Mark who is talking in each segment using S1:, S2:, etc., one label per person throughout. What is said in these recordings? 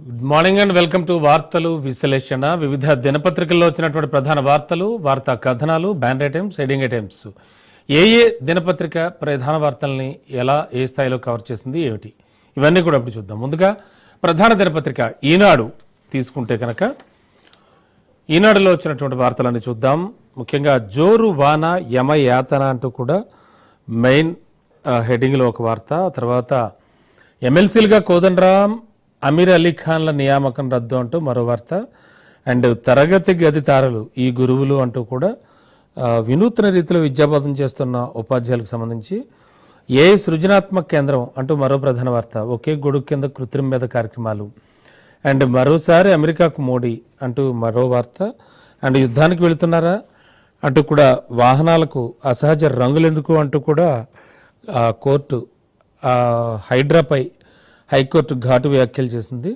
S1: Good morning and welcome to వార్తలు విశ్లేషణ. వివిధ దినపత్రికల్లో వచ్చినటువంటి ప్రధాన వార్తలు, వార్తా కథనాలు, బ్యానర్ ఐటమ్స్, హెడింగ్ ఐటమ్స్, ఏ దినపత్రిక ప్రధాన వార్తల్ని ఎలా ఏ స్థాయిలో కవర్ చేసింది ఏమిటి, ఇవన్నీ కూడా ఇప్పుడు చూద్దాం. ముందుగా ప్రధాన దినపత్రిక ఈనాడు తీసుకుంటే కనుక ఈనాడులో వచ్చినటువంటి వార్తలన్నీ చూద్దాం. ముఖ్యంగా జోరు వాన యమయాతన అంటూ కూడా మెయిన్ హెడింగ్లో ఒక వార్త. తర్వాత ఎమ్మెల్సీలుగా కోదండరాం, అమీర్ అలీ ఖాన్ల నియామకం రద్దు అంటూ మరో వార్త. అండ్ తరగతి గది తారలు ఈ గురువులు అంటూ కూడా వినూత్న రీతిలో విద్యాబోధన చేస్తున్న ఉపాధ్యాయులకు సంబంధించి ఏ సృజనాత్మక కేంద్రం అంటూ మరో ప్రధాన వార్త. ఒకే గొడుగు కింద కృత్రిమ మీద కార్యక్రమాలు. అండ్ మరోసారి అమెరికాకు మోడీ అంటూ మరో వార్త. అండ్ యుద్ధానికి వెళుతున్నారా అంటూ కూడా వాహనాలకు అసహజ రంగులెందుకు అంటూ కూడా కోర్టు హైడ్రాపై హైకోర్టు ఘాటు వ్యాఖ్యలు చేసింది.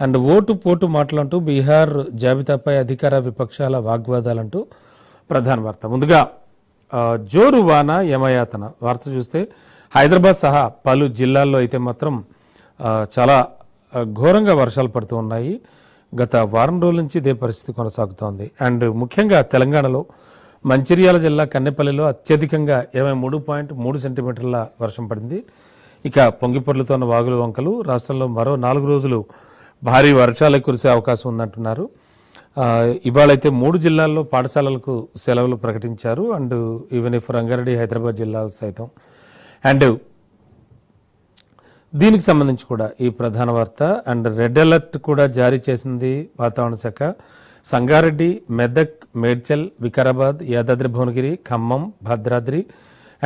S1: అండ్ ఓటు పోటు మాటలంటూ బీహార్ జాబితాపై అధికార విపక్షాల వాగ్వాదాలంటూ ప్రధాన వార్త. ముందుగా జోరు వాన యమయాతన వార్త చూస్తే హైదరాబాద్ సహా పలు జిల్లాల్లో అయితే మాత్రం చాలా ఘోరంగా వర్షాలు పడుతూ ఉన్నాయి. గత వారం రోజుల నుంచి ఇదే పరిస్థితి కొనసాగుతోంది. అండ్ ముఖ్యంగా తెలంగాణలో మంచిర్యాల జిల్లా కన్నెపల్లిలో అత్యధికంగా 23.3 సెంటీమీటర్ల వర్షం పడింది. ఇక పొంగిపొర్లుతున్న వాగులు వంకలు. రాష్ట్రంలో మరో 4 రోజులు భారీ వర్షాలు కురిసే అవకాశం ఉందంటున్నారు. ఇవాళైతే 3 జిల్లాల్లో పాఠశాలలకు సెలవులు ప్రకటించారు. And even if Rangareddy, Hyderabad జిల్లాలు సైతం. అండ్ దీనికి సంబంధించి కూడా ఈ ప్రధాన వార్త. అండ్ రెడ్ అలర్ట్ కూడా జారీ చేసింది వాతావరణ శాఖ. సంగారెడ్డి, మెదక్, మేడ్చల్, వికారాబాద్, యాదాద్రి భువనగిరి, ఖమ్మం, భద్రాద్రి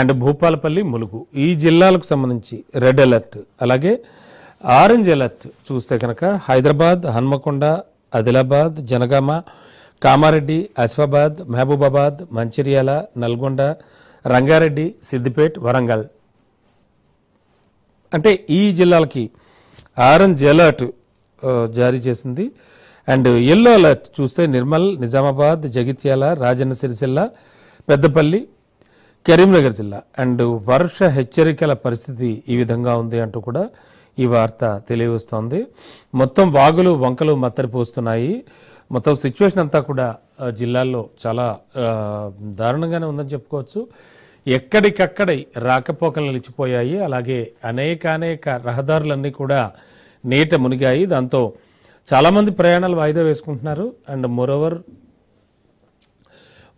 S1: అండ్ భూపాలపల్లి, ములుగు ఈ జిల్లాలకు సంబంధించి రెడ్ అలర్ట్. అలాగే ఆరెంజ్ అలర్ట్ చూస్తే కనుక హైదరాబాద్, హన్మకొండ, ఆదిలాబాద్, జనగామ, కామారెడ్డి, ఆసిఫాబాద్, మహబూబాబాద్, మంచిర్యాల, నల్గొండ, రంగారెడ్డి, సిద్దిపేట్, వరంగల్ అంటే ఈ జిల్లాలకి ఆరెంజ్ అలర్ట్ జారీ చేసింది. అండ్ ఎల్లో అలర్ట్ చూస్తే నిర్మల్, నిజామాబాద్, జగిత్యాల, రాజన్న సిరిసిల్ల, పెద్దపల్లి, కరీంనగర్ జిల్లా. అండ్ వర్ష హెచ్చరికల పరిస్థితి ఈ విధంగా ఉంది అంటూ కూడా ఈ వార్త తెలియవస్తోంది. మొత్తం వాగులు వంకలు మత్తరిపోస్తున్నాయి. మొత్తం సిచ్యువేషన్ అంతా కూడా జిల్లాల్లో చాలా దారుణంగానే ఉందని చెప్పుకోవచ్చు. ఎక్కడికక్కడ రాకపోకలు నిలిచిపోయాయి. అలాగే అనేక రహదారులన్నీ కూడా నీట మునిగాయి. దాంతో చాలామంది ప్రయాణాలు వాయిదా వేసుకుంటున్నారు. అండ్ మోరోవర్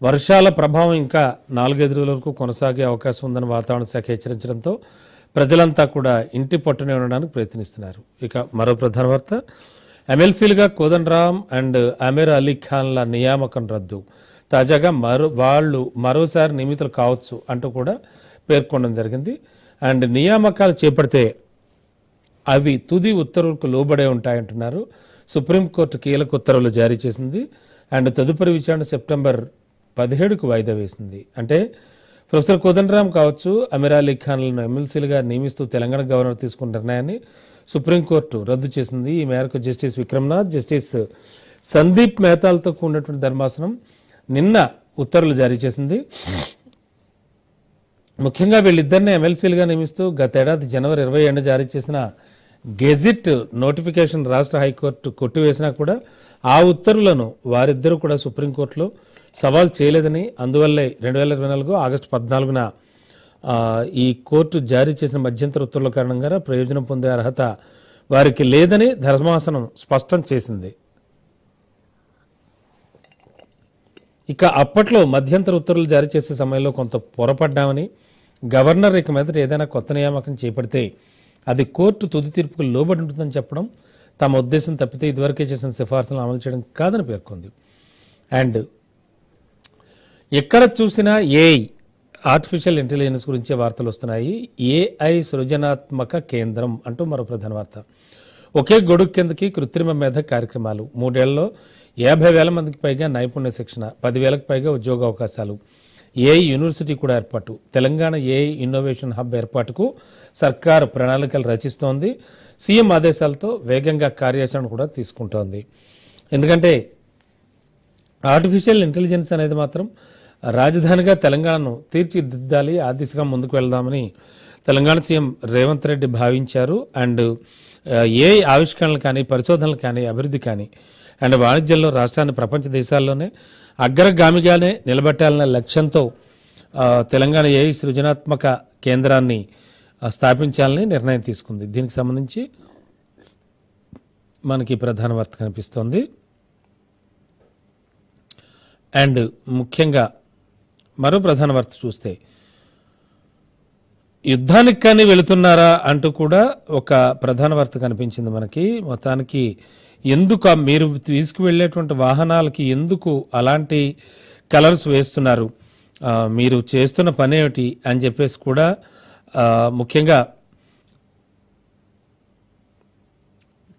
S1: వర్షాల ప్రభావం ఇంకా 4-5 రోజుల వరకు కొనసాగే అవకాశం ఉందని వాతావరణ శాఖ హెచ్చరించడంతో ప్రజలంతా కూడా ఇంటి పట్టునే ఉండడానికి ప్రయత్నిస్తున్నారు. ఇక మరో ప్రధాన వార్త. ఎమ్మెల్సీలుగా కోదండరాం అండ్ అమీర్ అలీ ఖాన్ల నియామకం రద్దు. తాజాగా వాళ్ళు మరోసారి నియమితులు కావచ్చు అంటూ కూడా పేర్కొనడం జరిగింది. అండ్ నియామకాలు చేపడితే అవి తుది ఉత్తర్వులకు లోబడే ఉంటాయంటున్నారు. సుప్రీంకోర్టు కీలక ఉత్తర్వులు జారీ చేసింది. అండ్ తదుపరి విచారణ సెప్టెంబర్ 17కు వాయిదా వేసింది. అంటే ప్రొఫెసర్ కోదండరాం కావచ్చు, అమీర్ అలీ ఖాన్లను ఎమ్మెల్సీలుగా నియమిస్తూ తెలంగాణ గవర్నర్ తీసుకున్న నిర్ణయాన్ని సుప్రీంకోర్టు రద్దు చేసింది. ఈ మేరకు జస్టిస్ విక్రమ్నాథ్, జస్టిస్ సందీప్ మెహతాలతో కూడినటువంటి ధర్మాసనం నిన్న ఉత్తర్వులు జారీ చేసింది. ముఖ్యంగా వీళ్ళిద్దరిని ఎమ్మెల్సీలుగా నియమిస్తూ గతేడాది జనవరి 27 జారీ చేసిన గెజిట్ నోటిఫికేషన్ రాష్ట్ర హైకోర్టు కొట్టివేసినా కూడా ఆ ఉత్తర్వులను వారిద్దరూ కూడా సుప్రీంకోర్టులో సవాల్ చేయలేదని, అందువల్లే 2024 ఆగస్టు 14న ఈ కోర్టు జారీ చేసిన మధ్యంతర ఉత్తర్వుల కారణంగా ప్రయోజనం పొందే అర్హత వారికి లేదని ధర్మాసనం స్పష్టం చేసింది. ఇక అప్పట్లో మధ్యంతర ఉత్తర్వులు జారీ చేసే సమయంలో కొంత పొరపడ్డామని, గవర్నర్ ఇక మీదట ఏదైనా కొత్త నియామకం చేపడితే అది కోర్టు తుది తీర్పుకు లోబడి ఉంటుందని చెప్పడం తమ ఉద్దేశం తప్పితే ఇదివరకే చేసిన సిఫార్సులను అమలు చేయడం కాదని పేర్కొంది. అండ్ ఎక్కడ చూసినా ఏఐ, ఆర్టిఫిషియల్ ఇంటెలిజెన్స్ గురించే వార్తలు వస్తున్నాయి. ఏఐ సృజనాత్మక కేంద్రం అంటూ మరో ప్రధాన వార్త. ఒకే గొడుగు కిందకి కృత్రిమ మేధ కార్యక్రమాలు. 3 ఏళ్లలో 50,000 మందికి పైగా నైపుణ్య శిక్షణ, 10,000కు పైగా ఉద్యోగ అవకాశాలు. ఏఐ యూనివర్సిటీ కూడా ఏర్పాటు. తెలంగాణ ఏఐ ఇన్నోవేషన్ హబ్ ఏర్పాటుకు సర్కారు ప్రణాళికలు రచిస్తోంది. సీఎం ఆదేశాలతో వేగంగా కార్యాచరణ కూడా తీసుకుంటోంది. ఎందుకంటే ఆర్టిఫిషియల్ ఇంటెలిజెన్స్ అనేది మాత్రం రాజధానిగా తెలంగాణను తీర్చిదిద్దాలి, ఆ దిశగా ముందుకు వెళ్దామని తెలంగాణ సీఎం రేవంత్ రెడ్డి భావించారు. అండ్ ఏ ఆవిష్కరణలు కానీ, పరిశోధనలు కానీ, అభివృద్ధి కానీ అండ్ వాణిజ్యంలో రాష్ట్రాన్ని ప్రపంచ దేశాల్లోనే అగ్రగామిగానే నిలబెట్టాలనే లక్ష్యంతో తెలంగాణ ఏఐ సృజనాత్మక కేంద్రాన్ని స్థాపించాలని నిర్ణయం తీసుకుంది. దీనికి సంబంధించి మనకి ప్రధాన వార్త కనిపిస్తోంది. అండ్ ముఖ్యంగా మరో ప్రధాన వార్త చూస్తే యుద్ధానికి కానీ వెళుతున్నారా అంటూ కూడా ఒక ప్రధాన వార్త కనిపించింది మనకి. మొత్తానికి ఎందుకు మీరు తీసుకువెళ్ళేటువంటి వాహనాలకి ఎందుకు అలాంటి కలర్స్ వేస్తున్నారు, మీరు చేస్తున్న పని ఏమిటి అని చెప్పేసి కూడా ముఖ్యంగా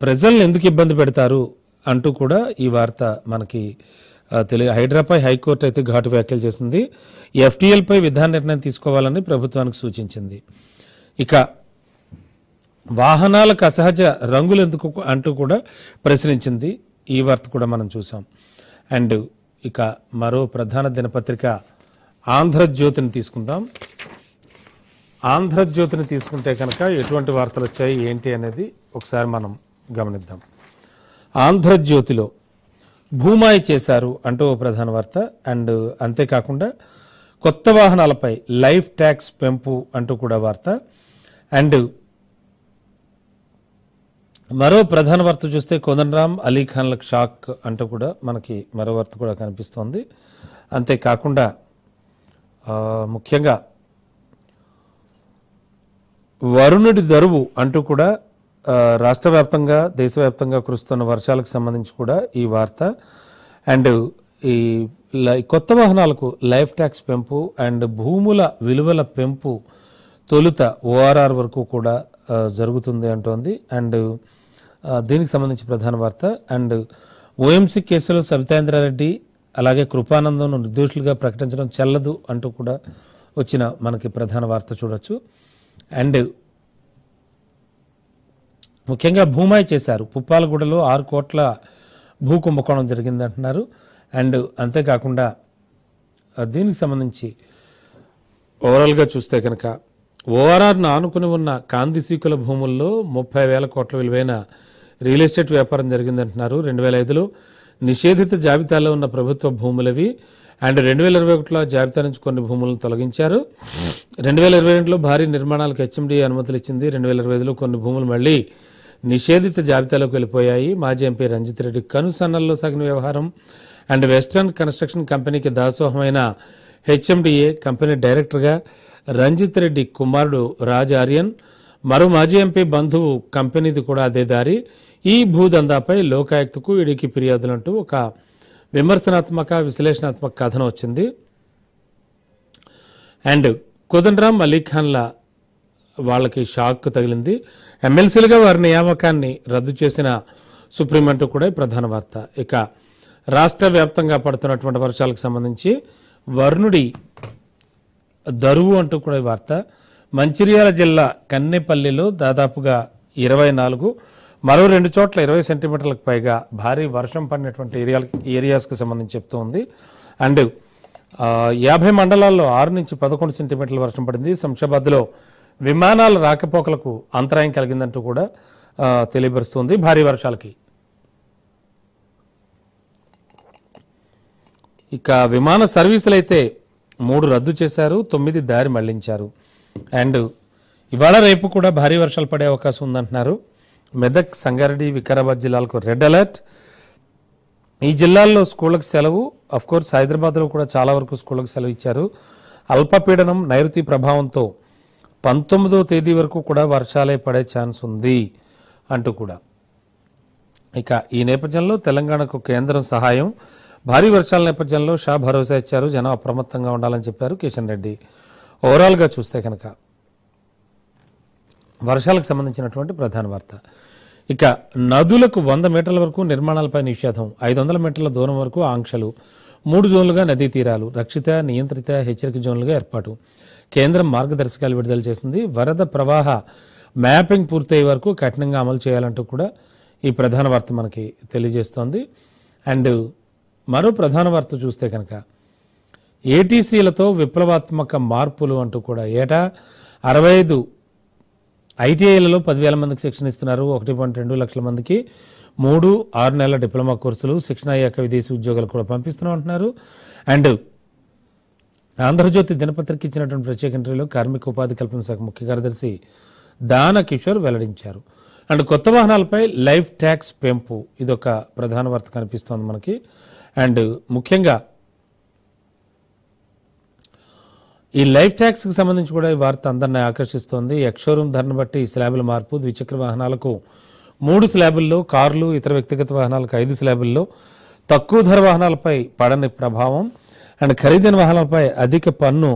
S1: ప్రజలను ఎందుకు ఇబ్బంది పెడతారు అంటూ కూడా ఈ వార్త మనకి హైడ్రాపై హైకోర్టు అయితే ఘాటు వ్యాఖ్యలు చేసింది. ఎఫ్టీఎల్పై విధాన నిర్ణయం తీసుకోవాలని ప్రభుత్వానికి సూచించింది. ఇక వాహనాలకు అసహజ రంగులు ఎందుకు అంటూ కూడా ప్రశ్నించింది. ఈ వార్త కూడా మనం చూసాం. అండ్ ఇక మరో ప్రధాన దినపత్రిక ఆంధ్రజ్యోతిని తీసుకుందాం. ఆంధ్రజ్యోతిని తీసుకుంటే కనుక ఎటువంటి వార్తలు వచ్చాయి ఏంటి అనేది ఒకసారి మనం గమనిద్దాం. ఆంధ్రజ్యోతిలో భూమాయి చేశారు అంటూ ప్రధాన వార్త. అండ్ అంతేకాకుండా కొత్త వాహనాలపై లైఫ్ ట్యాక్స్ పెంపు అంటూ కూడా వార్త. అండ్ మరో ప్రధాన వార్త చూస్తే కోదండరాం అలీ ఖాన్లకు షాక్ అంటూ కూడా మనకి మరో వార్త కూడా కనిపిస్తోంది. అంతేకాకుండా ముఖ్యంగా వరుణుడి దరువు అంటూ కూడా రాష్ట్ర వ్యాప్తంగా దేశవ్యాప్తంగా కురుస్తున్న వర్షాలకు సంబంధించి కూడా ఈ వార్త. అండ్ ఈ కొత్త వాహనాలకు లైఫ్ ట్యాక్స్ పెంపు అండ్ భూముల విలువల పెంపు తొలుత ఓఆర్ఆర్ వరకు కూడా జరుగుతుంది అంటోంది. అండ్ దీనికి సంబంధించి ప్రధాన వార్త. అండ్ ఓఎంసీ కేసులో సబితాంద్రారెడ్డి అలాగే కృపానందంను నిర్దోషులుగా ప్రకటించడం చెల్లదు అంటూ కూడా వచ్చిన మనకి ప్రధాన వార్త చూడొచ్చు. అండ్ ముఖ్యంగా భూమాయి చేశారు, పుప్పాలగూడలో 6 కోట్ల భూ కుంభకోణం జరిగిందంటున్నారు. అండ్ అంతేకాకుండా దీనికి సంబంధించి ఓవరాల్గా చూస్తే కనుక ఓఆర్ఆర్ను ఆనుకుని ఉన్న కాందిసీకుల భూముల్లో 30,000 కోట్ల విలువైన రియల్ ఎస్టేట్ వ్యాపారం జరిగిందంటున్నారు. 2005లో నిషేధిత జాబితాలో ఉన్న ప్రభుత్వ భూములవి. అండ్ 2021లో జాబితా నుంచి కొన్ని భూములను తొలగించారు. 2022లో భారీ నిర్మాణాలకు హెచ్ఎండి అనుమతులు ఇచ్చింది. 2025లో కొన్ని భూములు మళ్ళీ నిషేధిత జాబితాలోకి వెళ్ళిపోయాయి. మాజీ ఎంపీ రంజిత్ రెడ్డి కనుసన్నల్లో సాగిన వ్యవహారం. అండ్ వెస్టర్న్ కన్స్ట్రక్షన్ కంపెనీకి దాసోహమైన హెచ్ఎండిఏ కంపెనీ డైరెక్టర్గా రంజిత్ రెడ్డి కుమారుడు రాజ్ ఆర్యన్, మరో మాజీ ఎంపీ బంధువు కంపెనీది కూడా అదే దారి. ఈ భూదందాపై లోకాయుక్తకు ఈడీకి ఫిర్యాదులంటూ ఒక విమర్శనాత్మక విశ్లేషణాత్మక కథనం వచ్చింది. అండ్ కోదండరాం అలీ ఖాన్ల వాళ్ళకి షాక్ తగిలింది. ఎమ్మెల్సీలుగా వారి నియామకాన్ని రద్దు చేసిన సుప్రీం అంటూ కూడా ప్రధాన వార్త. ఇక రాష్ట్ర వ్యాప్తంగా పడుతున్నటువంటి వర్షాలకు సంబంధించి వరుణుడి దరువు అంటూ కూడా ఈ వార్త. మంచిర్యాల జిల్లా కన్నెపల్లిలో దాదాపుగా 24, మరో 2 చోట్ల 20 సెంటీమీటర్లకు పైగా భారీ వర్షం పడినటువంటి ఏరియాస్కి సంబంధించి చెప్తూ ఉంది. అండ్ 50 మండలాల్లో 6 నుంచి 11 సెంటీమీటర్ల వర్షం పడింది. శంషాబాద్లో విమానాల రాకపోకలకు అంతరాయం కలిగిందంటూ కూడా తెలియపరుస్తుంది భారీ వర్షాలకి. ఇక విమాన సర్వీసులు అయితే 3 రద్దు చేశారు, 9 దారి మళ్లించారు. అండ్ ఇవాళ రేపు కూడా భారీ వర్షాలు పడే అవకాశం ఉందంటున్నారు. మెదక్, సంగారెడ్డి, వికారాబాద్ జిల్లాలకు రెడ్ అలర్ట్. ఈ జిల్లాల్లో స్కూళ్ళకు సెలవు. అఫ్కోర్స్ హైదరాబాద్లో కూడా చాలా వరకు స్కూళ్ళకు సెలవు ఇచ్చారు. అల్పపీడనం నైరుతి ప్రభావంతో 19వ తేదీ వరకు కూడా వర్షాలే పడే ఛాన్స్ ఉంది అంటూ కూడా. ఇక ఈ నేపథ్యంలో తెలంగాణకు కేంద్రం సహాయం. భారీ వర్షాల నేపథ్యంలో షా భరోసా ఇచ్చారు. జనం అప్రమత్తంగా ఉండాలని చెప్పారు కిషన్ రెడ్డి. ఓవరాల్గా చూస్తే కనుక వర్షాలకు సంబంధించినటువంటి ప్రధాన వార్త. ఇక నదులకు 100 మీటర్ల వరకు నిర్మాణాలపై నిషేధం, 500 మీటర్ల దూరం వరకు ఆంక్షలు, 3 జోన్లుగా నదీ తీరాలు, రక్షిత, నియంత్రిత, హెచ్చరిక జోన్లుగా ఏర్పాటు. కేంద్రం మార్గదర్శకాలు విడుదల చేసింది. వరద ప్రవాహ మ్యాపింగ్ పూర్తయ్యే వరకు కఠినంగా అమలు చేయాలంటూ కూడా ఈ ప్రధాన వార్త మనకి తెలియజేస్తోంది. అండ్ మరో ప్రధాన వార్త చూస్తే కనుక ఏటీసీలతో విప్లవాత్మక మార్పులు అంటూ కూడా ఏటా 65 ఐటీఐలలో 10,000 మందికి శిక్షణ ఇస్తున్నారు. 1.2 లక్షల మందికి 3-6 నెలల డిప్లొమా కోర్సులు, శిక్షణ అయ్యాక విదేశీ ఉద్యోగాలు కూడా పంపిస్తున్నాం అంటున్నారు. అండ్ ఆంధ్రజ్యోతి దినపత్రిక ఇచ్చినటువంటి ప్రత్యేక ఇంటర్వ్యూలో కార్మిక ఉపాధి కల్పన శాఖ ముఖ్య కార్యదర్శి దాన కిషోర్ వెల్లడించారు. అండ్ కొత్త వాహనాలపై లైఫ్ ట్యాక్స్ పెంపు ఇదొక ప్రధాన వార్త కనిపిస్తోంది మనకి. అండ్ ముఖ్యంగా ఈ లైఫ్ ట్యాక్స్కి సంబంధించి కూడా ఈ వార్త అందరినీ ఆకర్షిస్తోంది. ఎక్స్షోరూమ్ ధరను బట్టి స్లాబుల మార్పు, ద్విచక్ర వాహనాలకు 3 స్లాబుల్లో, కార్లు ఇతర వ్యక్తిగత వాహనాలకు 5 స్లాబుల్లో, తక్కువ ధర వాహనాలపై పడని ప్రభావం, అండ్ ఖరీదైన వాహనాలపై అధిక పన్ను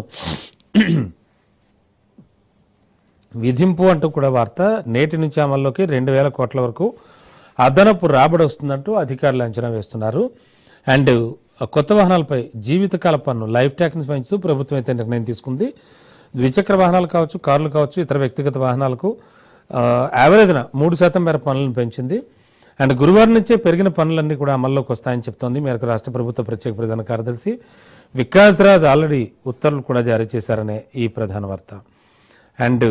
S1: విధింపు అంటూ కూడా వార్త. నేటి నుంచి అమల్లోకి 2,000 కోట్ల వరకు అదనపు రాబడి వస్తుందంటూ అధికారులు అంచనా వేస్తున్నారు. అండ్ కొత్త వాహనాలపై జీవితకాల పన్ను లైఫ్ ట్యాక్స్ని పెంచుతూ ప్రభుత్వం అయితే నిర్ణయం తీసుకుంది. ద్విచక్ర వాహనాలు కావచ్చు, కార్లు కావచ్చు, ఇతర వ్యక్తిగత వాహనాలకు యావరేజ్న 3% మేర పన్నులను పెంచింది. అండ్ గురువారం నుంచే పెరిగిన పన్నులన్నీ కూడా అమల్లోకి వస్తాయని చెప్తోంది. మేరకు రాష్ట్ర ప్రభుత్వ ప్రత్యేక ప్రధాన కార్యదర్శి వికాస్ రాజ్ ఆల్రెడీ ఉత్తర్వులు కూడా జారీ చేశారనే ఈ ప్రధాన వార్త. అండ్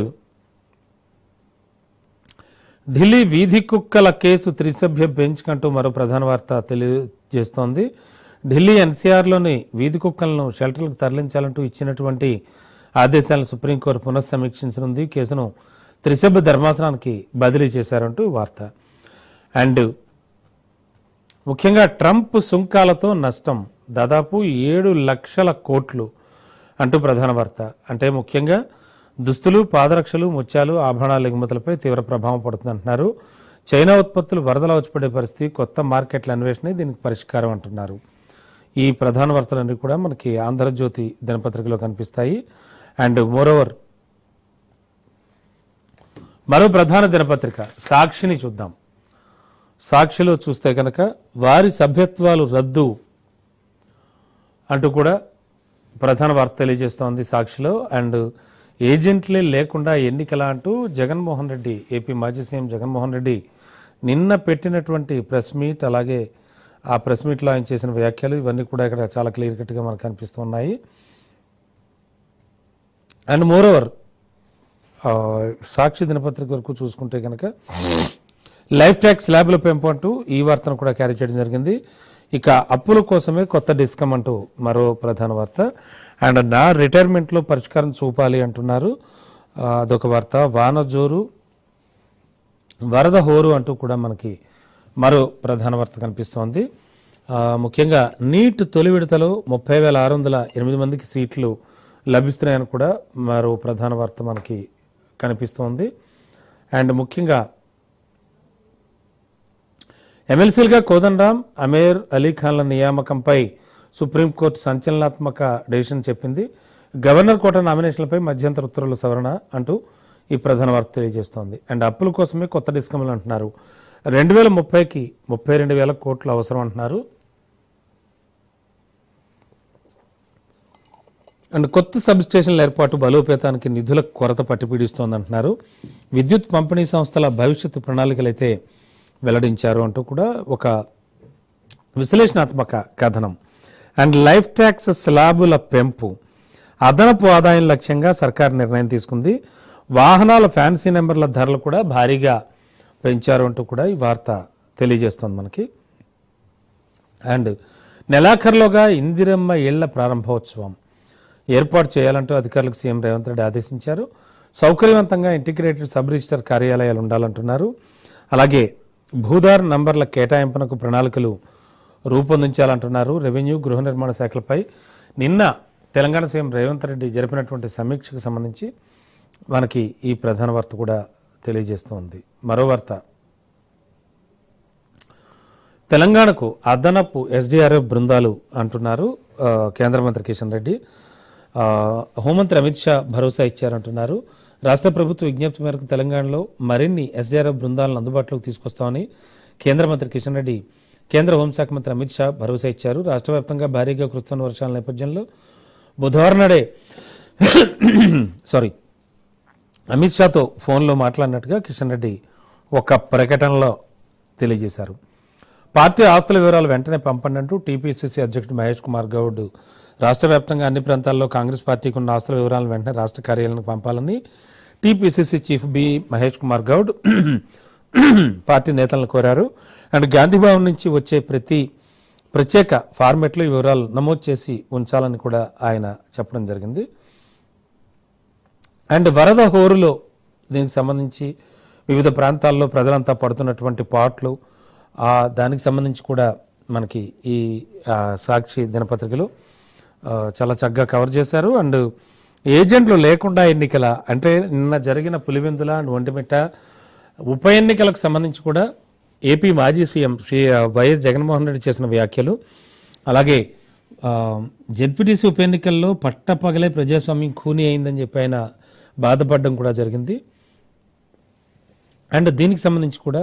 S1: ఢిల్లీ వీధి కుక్కల కేసు త్రిసభ్య బెంచ్ కంటూ మరో ప్రధాన వార్త తెలియజేస్తోంది. ఢిల్లీ ఎన్సీఆర్లోని వీధి కుక్కలను షెల్టర్లకు తరలించాలంటూ ఇచ్చినటువంటి ఆదేశాలను సుప్రీంకోర్టు పునఃసమీక్షించనుంది. కేసును త్రిసభ్య ధర్మాసనానికి బదిలీ చేశారంటూ వార్త. అండ్ ముఖ్యంగా ట్రంప్ సుంకాలతో నష్టం దాదాపు 7 లక్షల కోట్లు అంటూ ప్రధాన వార్త. అంటే ముఖ్యంగా దుస్తులు, పాదరక్షలు, ముత్యాలు, ఆభరణాల ఎగుమతులపై తీవ్ర ప్రభావం పడుతుందంటున్నారు. చైనా ఉత్పత్తులు వరదలా వచ్చిపడే పరిస్థితి, కొత్త మార్కెట్ల అన్వేషణ దీనికి పరిష్కారం అంటున్నారు. ఈ ప్రధాన వార్తలన్నీ కూడా మనకి ఆంధ్రజ్యోతి దినపత్రికలో కనిపిస్తాయి. అండ్ మోరోవర్ మరో ప్రధాన దినపత్రిక సాక్షిని చూద్దాం. సాక్షిలో చూస్తే కనుక వారి సభ్యత్వాలు రద్దు అంటూ కూడా ప్రధాన వార్త తెలియజేస్తోంది సాక్షిలో. అండ్ ఏజెంట్లే లేకుండా ఎన్నికల అంటూ జగన్మోహన్ రెడ్డి, ఏపీ మాజీ సీఎం జగన్మోహన్ రెడ్డి నిన్న పెట్టినటువంటి ప్రెస్ మీట్, అలాగే ఆ ప్రెస్ మీట్లో ఆయన చేసిన వ్యాఖ్యలు ఇవన్నీ కూడా ఇక్కడ చాలా క్లియర్ కట్గా మనకు కనిపిస్తూ ఉన్నాయి. అండ్ మోరోవర్ సాక్షి దినపత్రిక వరకు చూసుకుంటే కనుక లైఫ్ ట్యాక్స్ స్లాబ్ల పెంపు అంటూ ఈ వార్తను కూడా క్యారీ చేయడం జరిగింది. ఇక అప్పుల కోసమే కొత్త డిస్కమ్ అంటూ మరో ప్రధాన వార్త. అండ్ నా రిటైర్మెంట్లో పరిష్కారం చూపాలి అంటున్నారు, అదొక వార్త. వాన జోరు వరద హోరు అంటూ కూడా మనకి మరో ప్రధాన వార్త కనిపిస్తోంది. ముఖ్యంగా నీట్ తొలి విడతలో 30,608 మందికి సీట్లు లభిస్తున్నాయని కూడా మరో ప్రధాన వార్త మనకి కనిపిస్తోంది. అండ్ ముఖ్యంగా ఎమ్మెల్సీలుగా కోదండరాం, అమీర్ అలీ ఖాన్ల నియామకంపై సుప్రీంకోర్టు సంచలనాత్మక డెసిషన్ చెప్పింది. గవర్నర్ కోట నామినేషన్లపై మధ్యంతర ఉత్తర్వుల సవరణ అంటూ ఈ ప్రధాన వార్త తెలియజేస్తోంది. అండ్ అప్పుల కోసమే కొత్త డిస్కమ్లు అంటున్నారు. 2030కి 32,000 కోట్లు అవసరం అంటున్నారు. అండ్ కొత్త సబ్ స్టేషన్ల ఏర్పాటు బలోపేతానికి నిధుల కొరత పట్టిపీడిస్తోందంటున్నారు. విద్యుత్ పంపిణీ సంస్థల భవిష్యత్తు ప్రణాళికలు అయితే వెల్లడించారు అంటూ కూడా ఒక విశ్లేషణాత్మక కథనం. అండ్ లైఫ్ ట్యాక్స్ స్లాబుల పెంపు, అదనపు ఆదాయం లక్ష్యంగా సర్కార్ నిర్ణయం తీసుకుంది. వాహనాల ఫ్యాన్సీ నెంబర్ల ధరలు కూడా భారీగా పెంచారు అంటూ కూడా ఈ వార్త తెలియజేస్తోంది మనకి. అండ్ నెలాఖరులోగా ఇందిరమ్మ ఇళ్ల ప్రారంభోత్సవం ఏర్పాటు చేయాలంటూ అధికారులకు సీఎం రేవంత్ రెడ్డి ఆదేశించారు. సౌకర్యవంతంగా ఇంటిగ్రేటెడ్ సబ్ రిజిస్టర్ కార్యాలయాలు ఉండాలంటున్నారు. అలాగే భూదార్ నంబర్ల కేటాయింపునకు ప్రణాళికలు రూపొందించాలంటున్నారు. రెవెన్యూ, గృహ నిర్మాణ శాఖలపై నిన్న తెలంగాణ సీఎం రేవంత్ రెడ్డి జరిపినటువంటి సమీక్షకు సంబంధించి మనకి ఈ ప్రధాన వార్త కూడా తెలియజేస్తోంది. మరో వార్త, తెలంగాణకు అదనపు ఎస్డీఆర్ఎఫ్ బృందాలు అంటున్నారు కేంద్ర మంత్రి కిషన్ రెడ్డి. హోంమంత్రి అమిత్ షా భరోసా ఇచ్చారంటున్నారు. రాష్ట్ర ప్రభుత్వ విజ్ఞప్తి మేరకు తెలంగాణలో మరిన్ని ఎస్డీఆర్ఎఫ్ బృందాలను అందుబాటులోకి తీసుకొస్తామని కేంద్ర మంత్రి కిషన్ రెడ్డి కేంద్ర హోంశాఖ మంత్రి అమిత్ షా భరోసా ఇచ్చారు. రాష్ట్ర వ్యాప్తంగా భారీగా కురుస్తున్న వర్షాల నేపథ్యంలో బుధవారం నాడే అమిత్ షాతో ఫోన్లో మాట్లాడినట్టుగా కిషన్ రెడ్డి ఒక ప్రకటనలో తెలియజేశారు. పార్టీ ఆస్తుల వివరాలు వెంటనే పంపండి అంటూ టీపీసీసీ అధ్యక్షుడు మహేష్ కుమార్ గౌడ్ రాష్ట్ర వ్యాప్తంగా అన్ని ప్రాంతాల్లో కాంగ్రెస్ పార్టీకి ఉన్న ఆస్తుల వివరాలను వెంటనే రాష్ట్ర కార్యాలయానికి పంపాలని TPCC chief B Mahesh Kumar Goud పార్టీ నేతలను కోరారు. అండ్ గాంధీ భవన్ నుంచి వచ్చే ప్రతి ప్రత్యేక ఫార్మెట్లో ఈ వివరాలు నమోదు చేసి ఉంచాలని కూడా ఆయన చెప్పడం జరిగింది. అండ్ వరద హోరులో దీనికి సంబంధించి వివిధ ప్రాంతాల్లో ప్రజలంతా పడుతున్నటువంటి పాట్లు దానికి సంబంధించి కూడా మనకి ఈ సాక్షి దినపత్రికలు చాలా చక్కగా కవర్ చేశారు. అండ్ ఏజెంట్లు లేకుండా ఎన్నికల అంటే నిన్న జరిగిన పులివెందుల అండ్ ఒంటిమిట్ట ఉప ఎన్నికలకు సంబంధించి కూడా ఏపీ మాజీ సీఎం వైఎస్ జగన్మోహన్ రెడ్డి చేసిన వ్యాఖ్యలు, అలాగే జెడ్పీటీసీ ఉప ఎన్నికల్లో పట్టపగలే ప్రజాస్వామ్యం ఖూనీ అయిందని చెప్పి ఆయన బాధపడడం కూడా జరిగింది. అండ్ దీనికి సంబంధించి కూడా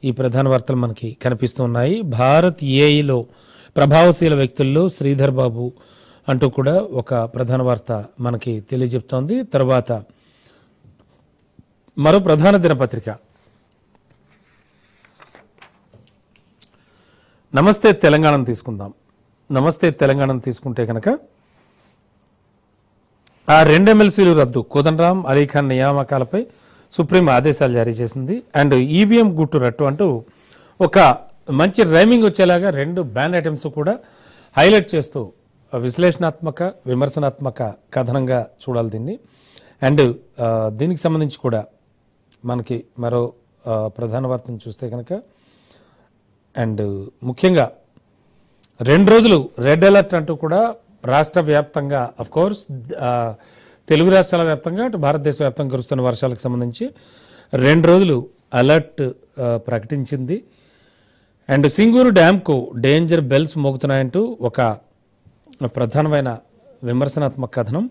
S1: ఈ ప్రధాన వార్తలు మనకి కనిపిస్తూ ఉన్నాయి. భారత్ ఏఐలో ప్రభావశీల వ్యక్తుల్లో శ్రీధర్ బాబు అంటూ కూడా ఒక ప్రధాన వార్త మనకి తెలియజెప్తోంది. తర్వాత మరో ప్రధాన దినపత్రిక నమస్తే తెలంగాణను తీసుకుందాం. నమస్తే తెలంగాణను తీసుకుంటే కనుక ఆ 2 ఎమ్మెల్సీలు రద్దు, కోదండరాం అలీఖాన్ నియామకాలపై సుప్రీం ఆదేశాలు జారీ చేసింది. అండ్ ఈవీఎం గుట్టు రట్టు అంటూ ఒక మంచి రైమింగ్ వచ్చేలాగా 2 బ్యాన్ ఐటమ్స్ కూడా హైలైట్ చేస్తూ విశ్లేషణాత్మక విమర్శనాత్మక కథనంగా చూడాలి దీన్ని. అండ్ దీనికి సంబంధించి కూడా మనకి మరో ప్రధాన వార్తను చూస్తే కనుక అండ్ ముఖ్యంగా 2 రోజులు రెడ్ అలర్ట్ అంటూ కూడా రాష్ట్ర వ్యాప్తంగా అఫ్కోర్స్ తెలుగు రాష్ట్రాల వ్యాప్తంగా అటు భారతదేశ వ్యాప్తంగా కురుస్తున్న వర్షాలకు సంబంధించి 2 రోజులు అలర్ట్ ప్రకటించింది. అండ్ సింగూరు డ్యామ్కు డేంజర్ బెల్స్ మోగుతున్నాయంటూ ఒక ప్రధానమైన విమర్శనాత్మక కథనం.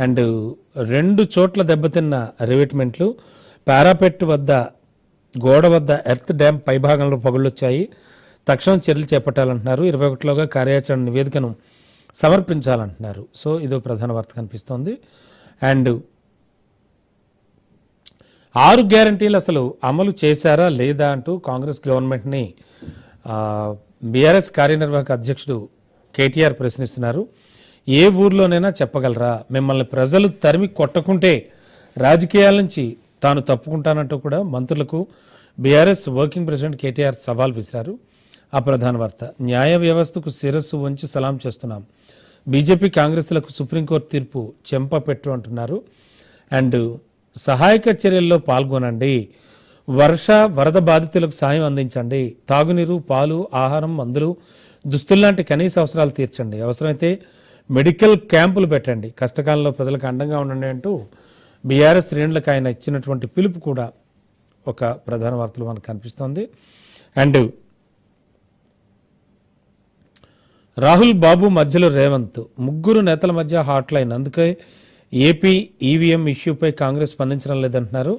S1: అండ్ 2 చోట్ల దెబ్బతిన్న రివిట్మెంట్లు, పారాపెట్ వద్ద గోడ వద్ద ఎర్త్ డ్యామ్ పైభాగంలో పగుళ్ళొచ్చాయి, తక్షణం చర్యలు చేపట్టాలంటున్నారు, 21లోగా కార్యాచరణ నివేదికను సమర్పించాలంటున్నారు. సో ఇదో ప్రధాన వార్త కనిపిస్తోంది. అండ్ 6 గ్యారంటీలు అసలు అమలు చేశారా లేదా అంటూ కాంగ్రెస్ గవర్నమెంట్ని బీఆర్ఎస్ కార్యనిర్వాహక అధ్యక్షుడు కేటీఆర్ ప్రశ్నిస్తున్నారు. ఏ ఊర్లోనైనా చెప్పగలరా, మిమ్మల్ని ప్రజలు తరిమి కొట్టకుంటే రాజకీయాల నుంచి తాను తప్పుకుంటానంటూ కూడా మంత్రులకు బీఆర్ఎస్ వర్కింగ్ ప్రెసిడెంట్ కేటీఆర్ సవాల్ విసిరారు. ఆ ప్రధాన వార్త న్యాయ వ్యవస్థకు శిరస్సు వంచి సలాం చేస్తున్నాం, బీజేపీ కాంగ్రెస్లకు సుప్రీంకోర్టు తీర్పు చెంపపెట్టు అంటున్నారు. అండ్ సహాయక చర్యల్లో పాల్గొనండి, వరద బాధితులకు సాయం అందించండి, తాగునీరు, పాలు, ఆహారం, మందులు, దుస్తుల్లాంటి కనీస అవసరాలు తీర్చండి, అవసరమైతే మెడికల్ క్యాంపులు పెట్టండి, కష్టకాలంలో ప్రజలకు అండంగా ఉండండి అంటూ బీఆర్ఎస్ శ్రేణులకు ఆయన ఇచ్చినటువంటి పిలుపు కూడా ఒక ప్రధాన వార్తలు మనకు కనిపిస్తోంది. అండ్ రాహుల్ బాబు మధ్యలో రేవంత్, 3 నేతల మధ్య హాట్ లైన్, అందుకే ఏపీ ఈవీఎం ఇష్యూపై కాంగ్రెస్ స్పందించడం లేదంటున్నారు.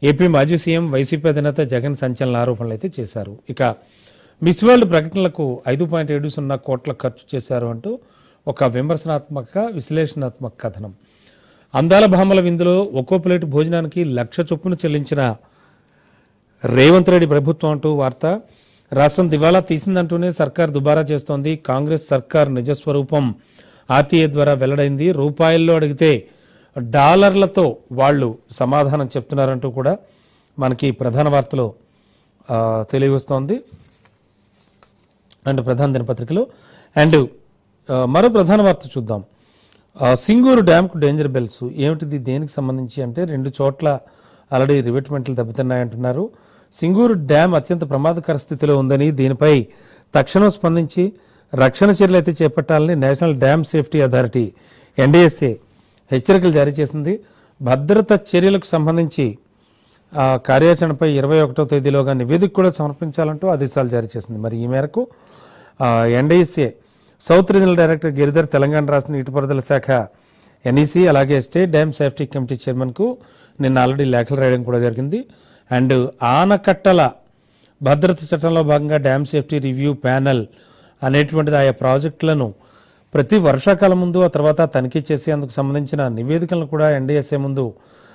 S1: ఏపీ మాజీ సీఎం వైసీపీ అధినేత జగన్ సంచలన ఆరోపణలు అయితే చేశారు. ఇక మిస్ వరల్డ్ ప్రకటనలకు 5.70 కోట్ల ఖర్చు చేశారు అంటూ ఒక విమర్శనాత్మక విశ్లేషణాత్మక కథనం. అందాల భామల విందులో ఒక్కో ప్లేటు భోజనానికి 1,00,000 చొప్పున చెల్లించిన రేవంత్ రెడ్డి ప్రభుత్వం అంటూ వార్త. రాష్ట్రం దివాలా తీసిందంటూనే సర్కార్ దుబారా చేస్తోంది, కాంగ్రెస్ సర్కార్ నిజస్వరూపం ఆర్టీఏ ద్వారా వెల్లడైంది, రూపాయల్లో అడిగితే డాలర్లతో వాళ్ళు సమాధానం చెప్తున్నారంటూ కూడా మనకి ప్రధాన వార్తలో తెలియవస్తోంది అండ్ ప్రధాన దినపత్రికలో. అండ్ మరో ప్రధాన వార్త చూద్దాం. సింగూరు డ్యామ్కు డేంజర్ బెల్స్ ఏమిటిది, దేనికి సంబంధించి అంటే 2 చోట్ల ఆల్రెడీ రివిట్మెంట్లు దెబ్బతిన్నాయంటున్నారు. సింగూరు డ్యామ్ అత్యంత ప్రమాదకర స్థితిలో ఉందని, దీనిపై తక్షణం స్పందించి రక్షణ చర్యలు అయితే చేపట్టాలని national dam safety authority NDSA హెచ్చరికలు జారీ చేసింది. భద్రత చర్యలకు సంబంధించి కార్యాచరణపై 21వ తేదీలోగా నివేదిక కూడా సమర్పించాలంటూ ఆదేశాలు జారీ చేసింది. మరి ఈ మేరకు NDSA south regional director Giridhar, Telangana రాష్ట్ర నీటిపారుదల శాఖ ఎన్ఈసీ, అలాగే స్టేట్ డ్యామ్ సేఫ్టీ కమిటీ చైర్మన్కు నిన్న ఆల్రెడీ లేఖలు రాయడం కూడా జరిగింది. అండ్ ఆనకట్టల భద్రత చట్టంలో భాగంగా డ్యామ్ సేఫ్టీ రివ్యూ ప్యానెల్ అనేటువంటిది ఆయా ప్రాజెక్టులను ప్రతి వర్షాకాలం ముందు ఆ తర్వాత తనిఖీ చేసి అందుకు సంబంధించిన నివేదికలను కూడా ఎన్డీఎస్ఏ ముందు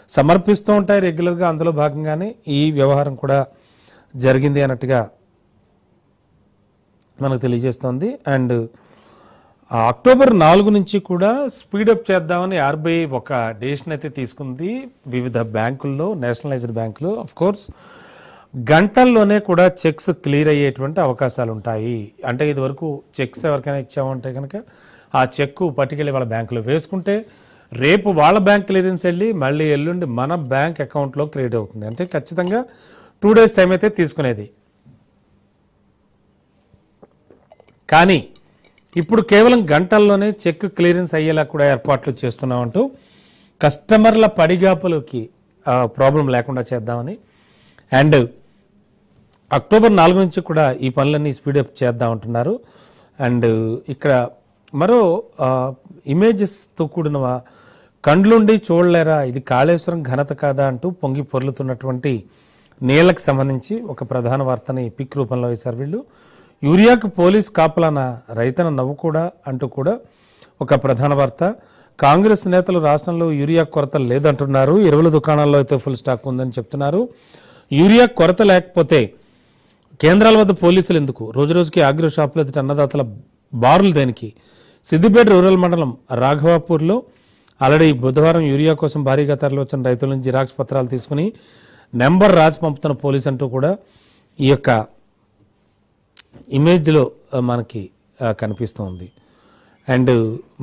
S1: సమర్పిస్తూ ఉంటాయి రెగ్యులర్గా. అందులో భాగంగానే ఈ వ్యవహారం కూడా జరిగింది అన్నట్టుగా మనకు తెలియజేస్తోంది. అండ్ అక్టోబర్ 4 నుంచి కూడా స్పీడప్ చేద్దామని ఆర్బీఐ ఒక డెసిషన్ అయితే తీసుకుంది. వివిధ బ్యాంకుల్లో, నేషనలైజ్డ్ బ్యాంకులు కోర్స్ గంటల్లోనే కూడా చెక్స్ క్లియర్ అయ్యేటువంటి అవకాశాలు ఉంటాయి. అంటే ఇదివరకు చెక్స్ ఎవరికైనా ఇచ్చామంటే కనుక ఆ చెక్కు పట్టుకెళ్ళి వాళ్ళ బ్యాంకులో వేసుకుంటే రేపు వాళ్ళ బ్యాంక్ క్లియరెన్స్ వెళ్ళి మళ్ళీ ఎల్లుండి మన బ్యాంక్ అకౌంట్లో క్రియేట్ అవుతుంది. అంటే ఖచ్చితంగా 2 days టైం అయితే తీసుకునేది. కానీ ఇప్పుడు కేవలం గంటల్లోనే చెక్ క్లియరెన్స్ అయ్యేలా కూడా ఏర్పాట్లు చేస్తున్నామంటూ కస్టమర్ల పడిగాపులకి ప్రాబ్లం లేకుండా చేద్దామని అండ్ అక్టోబర్ 4 నుంచి కూడా ఈ పనులన్నీ స్పీడప్ చేద్దామంటున్నారు. అండ్ ఇక్కడ మరో ఇమేజెస్తో కూడిన కండ్లుండి చూడలేరా ఇది కాళేశ్వరం ఘనత కాదా అంటూ పొంగి పొర్లుతున్నటువంటి నీళ్లకు సంబంధించి ఒక ప్రధాన వార్తని పిక్ రూపంలో వేశారు వీళ్ళు. యూరియాకు పోలీస్ కాపులన రైతన నవ్వు కూడా అంటూ కూడా ఒక ప్రధాన వార్త. కాంగ్రెస్ నేతలు రాష్ట్రంలో యూరియా కొరత లేదంటున్నారు. ఎరువుల దుకాణాల్లో అయితే ఫుల్ స్టాక్ ఉందని చెప్తున్నారు. యూరియా కొరత లేకపోతే కేంద్రాల వద్ద పోలీసులు ఎందుకు? రోజు రోజుకి ఆగ్రో షాపులు ఎదుట అన్నదాతల బారులు దేనికి? సిద్దిపేట రూరల్ మండలం రాఘవాపూర్లో ఆల్రెడీ బుధవారం యూరియా కోసం భారీగా తరలివచ్చిన రైతుల నుంచి జిరాక్స్ పత్రాలు తీసుకుని నెంబర్ రాసి పంపుతున్న పోలీస్ అంటూ కూడా ఈ యొక్క ఇమేజ్లో మనకి కనిపిస్తుంది. అండ్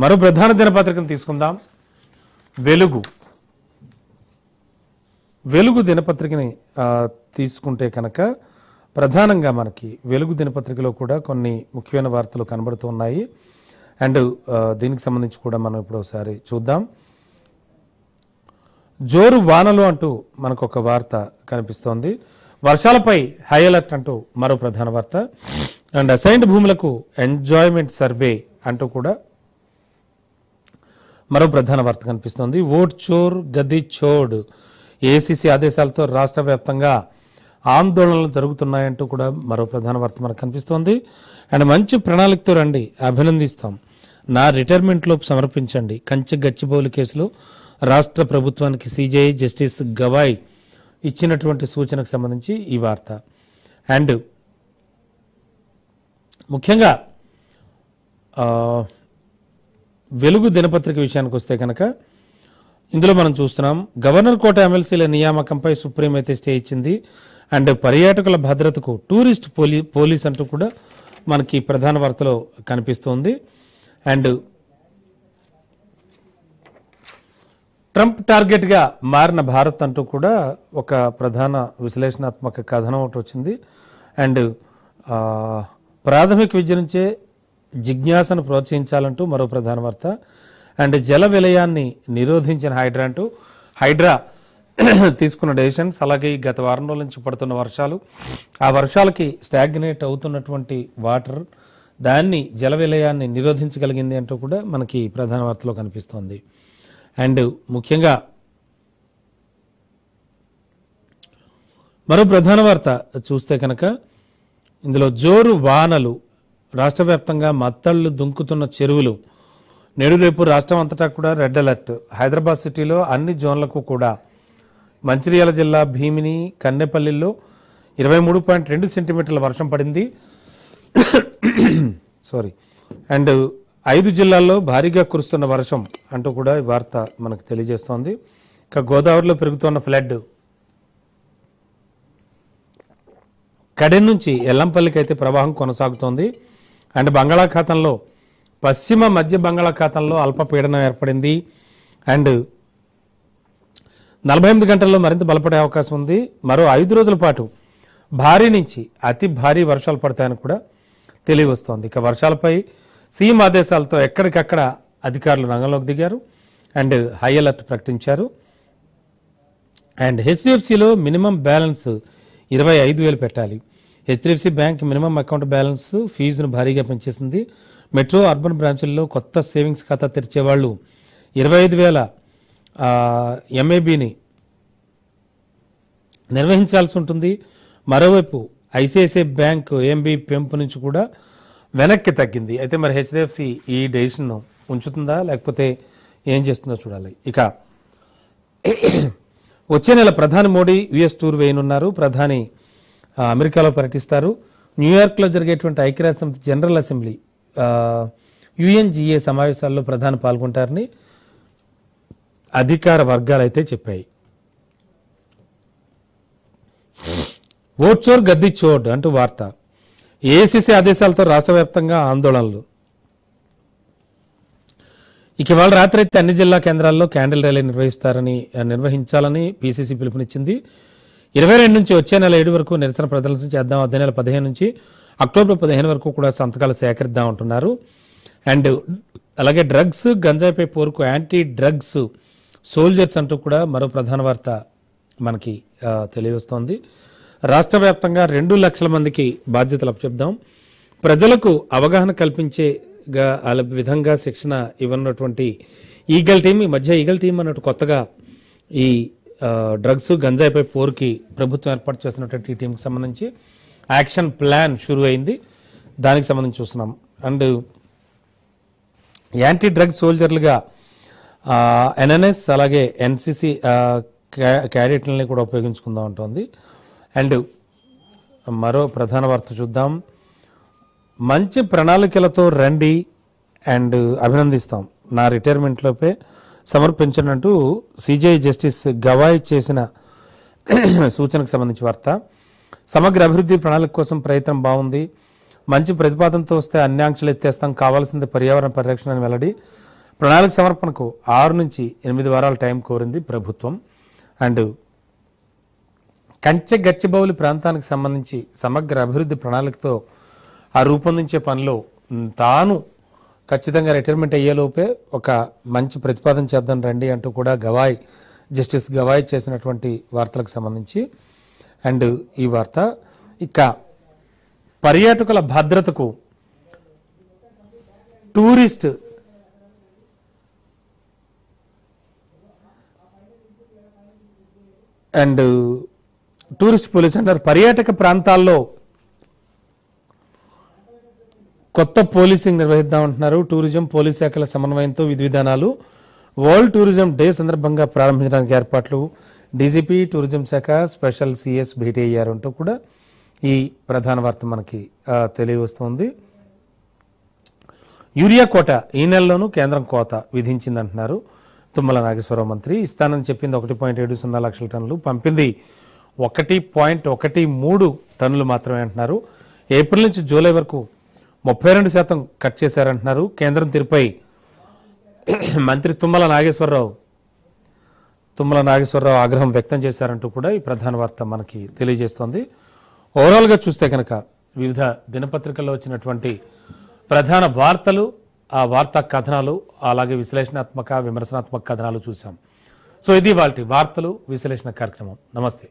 S1: మరో ప్రధాన దినపత్రికను తీసుకుందాం. వెలుగు దినపత్రికని తీసుకుంటే కనుక ప్రధానంగా మనకి వెలుగు దినపత్రికలో కూడా కొన్ని ముఖ్యమైన వార్తలు కనబడుతూ ఉన్నాయి. అండ్ దీనికి సంబంధించి కూడా మనం ఇప్పుడు ఒకసారి చూద్దాం. జోరు వానలు అంటూ మనకు ఒక వార్త కనిపిస్తోంది. వర్షాలపై హై అలర్ట్ అంటూ మరో ప్రధాన వార్త. అండ్ అసైన్డ్ భూములకు ఎంజాయ్మెంట్ సర్వే అంటూ కూడా మరో ప్రధాన వార్త కనిపిస్తోంది. ఓట్ చోర్ గది చోడ్ ఏసీసీ ఆదేశాలతో రాష్ట్ర వ్యాప్తంగా ఆందోళనలు జరుగుతున్నాయంటూ కూడా మరో ప్రధాన వార్త మనకు కనిపిస్తోంది. అండ్ మంచి ప్రణాళికతో రండి, అభినందిస్తాం, నా రిటైర్మెంట్ లోపు సమర్పించండి. కంచె గచ్చిబౌలి కేసులో రాష్ట్ర ప్రభుత్వానికి సిజేఐ జస్టిస్ గవాయ్ ఇచ్చినటువంటి సూచనకు సంబంధించి ఈ వార్త. అండ్ ముఖ్యంగా వెలుగు దినపత్రిక విషయానికి వస్తే కనుక ఇందులో మనం చూస్తున్నాం గవర్నర్ కోట ఎమ్మెల్సీల నియామకంపై సుప్రీం అయితే స్టే ఇచ్చింది. అండ్ పర్యాటకుల భద్రతకు టూరిస్ట్ పోలీస్ అంటూ కూడా మనకి ప్రధాన వార్తలో కనిపిస్తోంది. అండ్ ట్రంప్ టార్గెట్గా మారిన భారత్ అంటూ కూడా ఒక ప్రధాన విశ్లేషణాత్మక కథనం ఒకటి వచ్చింది. అండ్ ప్రాథమిక విద్య నుంచే జిజ్ఞాసను ప్రోత్సహించాలంటూ మరో ప్రధాన వార్త. అండ్ జల విలయాన్ని నిరోధించిన హైడ్రా తీసుకున్న డెసిషన్స్, అలాగే గత వారం రోజుల నుంచి పడుతున్న వర్షాలు, ఆ వర్షాలకి స్టాగ్నేట్ అవుతున్నటువంటి వాటర్, దాన్ని జల విలయాన్ని నిరోధించగలిగింది అంటూ కూడా మనకి ప్రధాన వార్తలో కనిపిస్తోంది. అండ్ ముఖ్యంగా మరో ప్రధాన వార్త చూస్తే కనుక ఇందులో జోరు వానలు, రాష్ట్ర వ్యాప్తంగా మత్తళ్ళు దుంకుతున్న చెరువులు, నేడు రేపు రాష్ట్రం అంతటా కూడా రెడ్ అలర్ట్. హైదరాబాద్ సిటీలో అన్ని జోన్లకు కూడా, మంచిర్యాల జిల్లా భీమిని, కన్నెపల్లిలో 23.2 సెంటీమీటర్ల వర్షం పడింది. అండ్ 5 జిల్లాల్లో భారీగా కురుస్తున్న వర్షం అంటూ కూడా ఈ వార్త మనకు తెలియజేస్తోంది. ఇక గోదావరిలో పెరుగుతున్న ఫ్లడ్, కడెం నుంచి ఎల్లంపల్లికి అయితే ప్రవాహం కొనసాగుతోంది. అండ్ బంగాళాఖాతంలో, పశ్చిమ మధ్య బంగాళాఖాతంలో అల్పపీడనం ఏర్పడింది. అండ్ 48 గంటల్లో మరింత బలపడే అవకాశం ఉంది. మరో 5 రోజుల పాటు భారీ నుంచి అతి భారీ వర్షాలు పడతాయని కూడా తెలియవస్తోంది. ఇక వర్షాలపై సీఎం ఆదేశాలతో ఎక్కడికక్కడ అధికారులు రంగంలోకి దిగారు అండ్ హై అలర్ట్ ప్రకటించారు. అండ్ హెచ్డిఎఫ్సిలో మినిమం బ్యాలెన్స్ 25,000 పెట్టాలి. HDFC bank minimum account balance ఫీజును భారీగా పెంచేసింది. మెట్రో అర్బన్ బ్రాంచుల్లో కొత్త సేవింగ్స్ ఖాతా తెరిచేవాళ్ళు 25,000 ఎంఏబీని నిర్వహించాల్సి ఉంటుంది. మరోవైపు ఐసిఐసిఐ బ్యాంక్ ఏఎంబీ పెంపు నుంచి కూడా వెనక్కి తగ్గింది. అయితే మరి హెచ్డిఎఫ్సి ఈ డెసిషన్ ఉంచుతుందా లేకపోతే ఏం చేస్తుందో చూడాలి. ఇక వచ్చే నెల ప్రధాని మోడీ యుఎస్ టూర్ వేయనున్నారు. ప్రధాని అమెరికాలో పర్యటిస్తారు. న్యూయార్క్లో జరిగేటువంటి ఐక్యరాజ్యసమితి జనరల్ అసెంబ్లీ యుఎన్జిఏ సమావేశాల్లో ప్రధాని పాల్గొంటారని అధికార వర్గాలు అయితే చెప్పాయి. ఓట్ చోర్ గద్దీ చోడ్ అంటూ వార్త. ఏఐసిసి ఆదేశాలతో రాష్ట్ర వ్యాప్తంగా ఆందోళనలు. ఇక ఇవాళ రాత్రి అయితే అన్ని జిల్లా కేంద్రాల్లో క్యాండిల్ ర్యాలీ నిర్వహించాలని పిసిసి పిలుపునిచ్చింది. 22 నుంచి వచ్చే నెల 7 వరకు నిరసన ప్రదర్శన చేద్దాం. అదే నెల 15 నుంచి అక్టోబర్ 15 వరకు కూడా సంతకాలు సేకరిద్దాం అంటున్నారు. అండ్ అలాగే డ్రగ్స్ గంజాయిపై పోరుకు యాంటీ డ్రగ్స్ సోల్జర్స్ అంటూ కూడా మరో ప్రధాన వార్త మనకి తెలియవస్తోంది. రాష్ట్ర వ్యాప్తంగా 2 లక్షల మందికి బాధ్యతలు అప్పచెప్దాం. ప్రజలకు అవగాహన కల్పించే విధంగా శిక్షణ ఇవ్వనటువంటి ఈగల్ టీం, ఈ మధ్య ఈగల్ టీం అన్నట్టు కొత్తగా ఈ డ్రగ్స్ గంజాయిపై పోరుకి ప్రభుత్వం ఏర్పాటు చేసినటువంటి ఈ టీంకి సంబంధించి యాక్షన్ ప్లాన్ షురూ అయింది. దానికి సంబంధించి చూస్తున్నాం. అండ్ యాంటీ డ్రగ్స్ సోల్జర్లుగా ఎన్ఎన్ఎస్ అలాగే ఎన్సిసి క్యాడెట్లని కూడా ఉపయోగించుకుందాం ఉంటుంది. అండ్ మరో ప్రధాన వార్త చూద్దాం. మంచి ప్రణాళికలతో రండి అండ్ అభినందిస్తాం, నా రిటైర్మెంట్లోపే సమర్పించనంటూ సిజేఐ జస్టిస్ గవాయ్ చేసిన సూచనకు సంబంధించి వార్త. సమగ్ర అభివృద్ధి ప్రణాళిక కోసం ప్రయత్నం బాగుంది, మంచి ప్రతిపాదనతో వస్తే అన్ని ఆంక్షలు ఎత్తేస్తాం, కావాల్సింది పర్యావరణ పరిరక్షణ అని వెల్లడి. ప్రణాళిక సమర్పణకు 6 నుంచి 8 వారాల టైం కోరింది ప్రభుత్వం. అండ్ కంచె గచ్చిబౌలి ప్రాంతానికి సంబంధించి సమగ్ర అభివృద్ధి ప్రణాళికతో రూపొందించే పనిలో తాను ఖచ్చితంగా రిటైర్మెంట్ అయ్యేలోపే ఒక మంచి ప్రతిపాదన చేద్దాం రండి అంటూ కూడా జస్టిస్ గవాయ్ చేసినటువంటి వార్తలకు సంబంధించి. అండ్ ఈ వార్త ఇక పర్యాటకుల భద్రతకు టూరిస్ట్ పోలీస్ అంటారు. పర్యాటక ప్రాంతాల్లో కొత్త పోలీసింగ్ నిర్వహిద్దామంటున్నారు. టూరిజం పోలీస్ శాఖల సమన్వయంతో విధి విధానాలు. వరల్డ్ టూరిజం డే సందర్భంగా ప్రారంభించడానికి ఏర్పాట్లు. డీజీపీ టూరిజం శాఖ స్పెషల్ సిఎస్ భేటీ అయ్యారంటూ కూడా ఈ ప్రధాన వార్త మనకి తెలియవస్తుంది. యూరియా కోట ఈ నెలలోనూ కేంద్రం కోత విధించిందంటున్నారు తుమ్మల నాగేశ్వరరావు మంత్రి. ఇస్తానని చెప్పింది 1.70 లక్షల టన్నులు, పంపింది 1.13 టన్నులు మాత్రమే అంటున్నారు. ఏప్రిల్ నుంచి జూలై వరకు 32% కట్ చేశారంటున్నారు. కేంద్రం తీరుపై మంత్రి తుమ్మల నాగేశ్వరరావు ఆగ్రహం వ్యక్తం చేశారంటూ కూడా ఈ ప్రధాన వార్త మనకి తెలియజేస్తోంది. ఓవరాల్గా చూస్తే కనుక వివిధ దినపత్రికల్లో వచ్చినటువంటి ప్రధాన వార్తలు, ఆ వార్తా కథనాలు, అలాగే విశ్లేషణాత్మక విమర్శనాత్మక కథనాలు చూసాం. సో ఇది వాటి వార్తలు విశ్లేషణ కార్యక్రమం. నమస్తే.